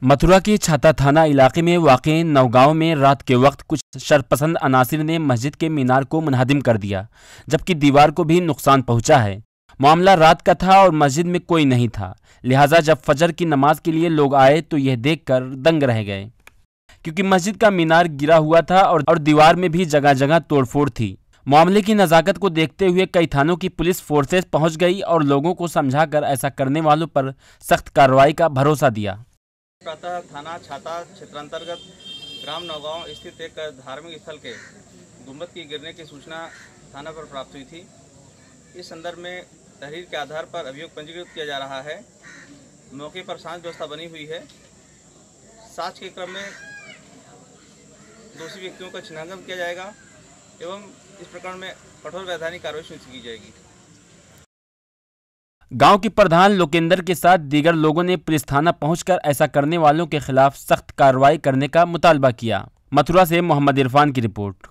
मथुरा के छाता थाना इलाके में वाक़ई नौगांव में रात के वक्त कुछ शरपसंद अनासिर ने मस्जिद के मीनार को मुनहदिम कर दिया, जबकि दीवार को भी नुकसान पहुंचा है। मामला रात का था और मस्जिद में कोई नहीं था, लिहाजा जब फजर की नमाज के लिए लोग आए तो यह देखकर दंग रह गए, क्योंकि मस्जिद का मीनार गिरा हुआ था और दीवार में भी जगह जगह तोड़फोड़ थी। मामले की नज़ाकत को देखते हुए कई थानों की पुलिस फोर्सेस पहुंच गई और लोगों को समझाकर ऐसा करने वालों पर सख्त कार्रवाई का भरोसा दिया। प्रातः थाना छाता क्षेत्रांतर्गत ग्राम नौगांव स्थित एक धार्मिक स्थल के गुंबद की गिरने की सूचना थाना पर प्राप्त हुई थी। इस संदर्भ में तहरीर के आधार पर अभियोग पंजीकृत किया जा रहा है। मौके पर शांति व्यवस्था बनी हुई है। जांच के क्रम में दोषी व्यक्तियों का चिन्हांकन किया जाएगा एवं इस प्रकरण में कठोर वैधानिक कार्रवाई सुनिश्चित की जाएगी। गांव के प्रधान लोकेंद्र के साथ दीगर लोगों ने पुलिस थाना पहुंचकर ऐसा करने वालों के खिलाफ सख्त कार्रवाई करने का मुतालबा किया। मथुरा से मोहम्मद इरफान की रिपोर्ट।